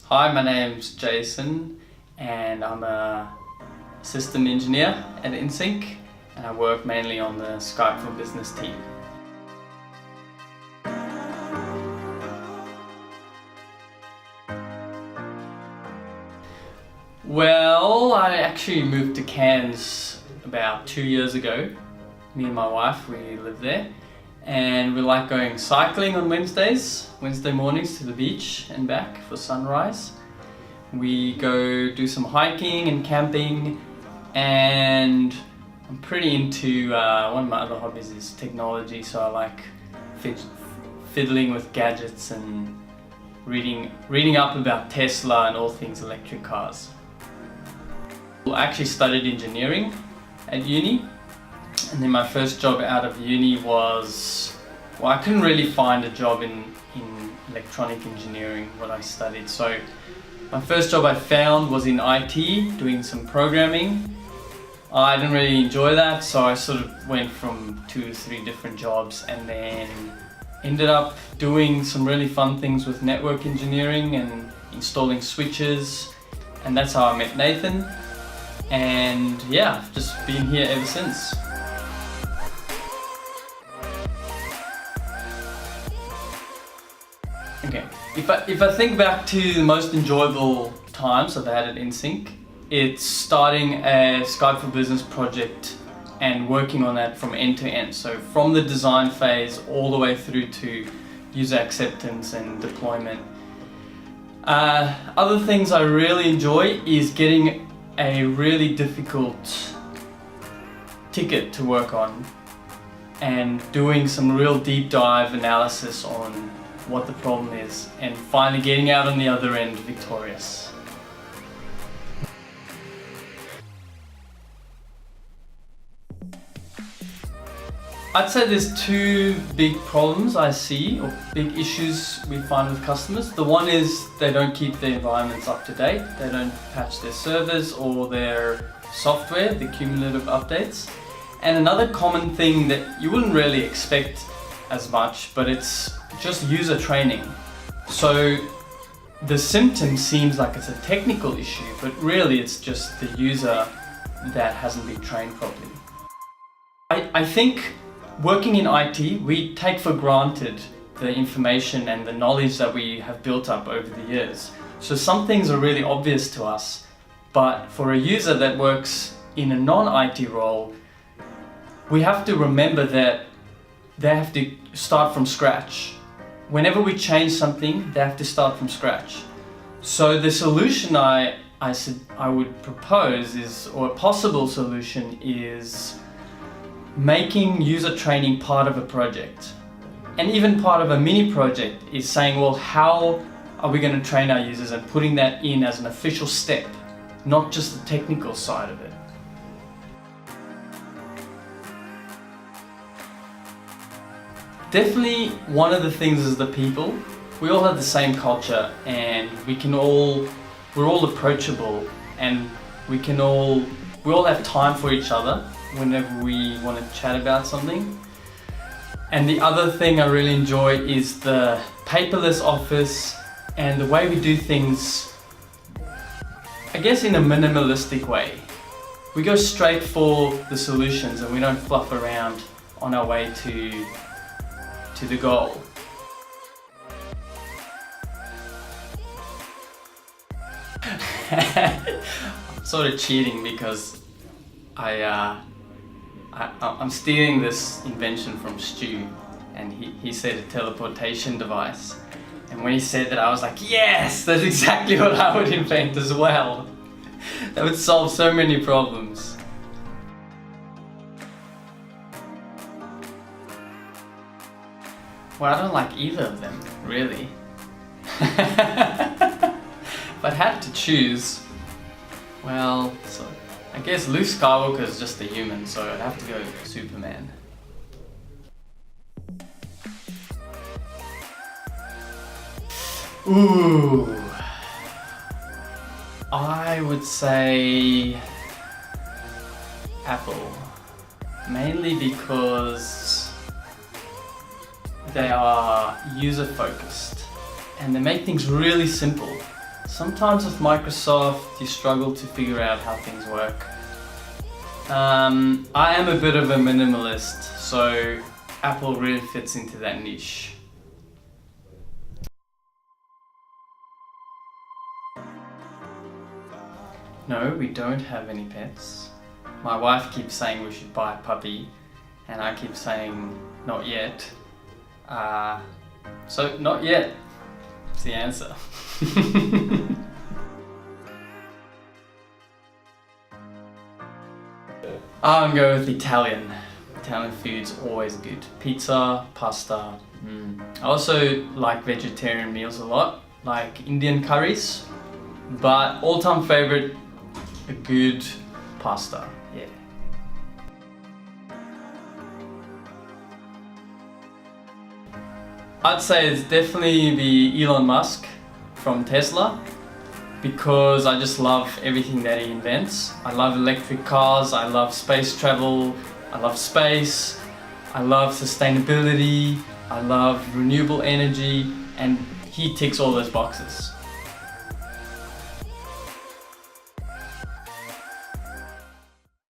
Hi, my name's Jason and I'm a system engineer at Insync and I work mainly on the Skype for Business team. Well, I actually moved to Cairns about 2 years ago. Me and my wife, we live there. And we like going cycling on Wednesday mornings to the beach and back for sunrise. We go do some hiking and camping, and I'm pretty into, one of my other hobbies is technology, so I like fiddling with gadgets and reading up about Tesla and all things electric cars. I actually studied engineering at uni. And then my first job out of uni was, well, I couldn't really find a job in electronic engineering, what I studied. So my first job I found was in IT, doing some programming. I didn't really enjoy that, so I sort of went from 2 to 3 different jobs and then ended up doing some really fun things with network engineering and installing switches. And that's how I met Nathan. And yeah, I've just been here ever since. Okay, if I think back to the most enjoyable times I've had at Insync, it's starting a Skype for Business project and working on that from end to end. So from the design phase all the way through to user acceptance and deployment. Other things I really enjoy is getting a really difficult ticket to work on and doing some real deep dive analysis on what the problem is and finally getting out on the other end victorious. I'd say there's 2 big problems I see, or big issues we find with customers. The one is they don't keep their environments up to date. They don't patch their servers or their software, the cumulative updates. And another common thing that you wouldn't really expect as much, but it's just user training. So the symptom seems like it's a technical issue, but really it's just the user that hasn't been trained properly. I think working in IT, we take for granted the information and the knowledge that we have built up over the years. So some things are really obvious to us, but for a user that works in a non-IT role, we have to remember that they have to start from scratch. Whenever we change something, they have to start from scratch. So the solution I would propose is, or a possible solution is, making user training part of a project. And even part of a mini project is saying, well, how are we going to train our users, and putting that in as an official step, not just the technical side of it. Definitely one of the things is the people. We all have the same culture and we're all approachable, and we all have time for each other whenever we want to chat about something. And the other thing I really enjoy is the paperless office and the way we do things, I guess, in a minimalistic way. We go straight for the solutions and we don't fluff around on our way to the goal. I'm sort of cheating because I'm stealing this invention from Stu, and he said a teleportation device. And when he said that, I was like, yes, that's exactly what I would invent as well. That would solve so many problems. Well, I don't like either of them, really. If I had to choose, well, so I guess Luke Skywalker is just a human, so I'd have to go Superman. Ooh, I would say Apple, mainly because they are user focused and they make things really simple. Sometimes with Microsoft, you struggle to figure out how things work. I am a bit of a minimalist, so Apple really fits into that niche. No, we don't have any pets. My wife keeps saying we should buy a puppy, and I keep saying not yet. So not yet is the answer. I'm going with Italian. Italian food's always good. Pizza, pasta. I also like vegetarian meals a lot, like Indian curries. But all-time favorite, a good pasta. Yeah. I'd say it's definitely the Elon Musk from Tesla, because I just love everything that he invents. I love electric cars, I love space travel, I love space, I love sustainability, I love renewable energy, and he ticks all those boxes.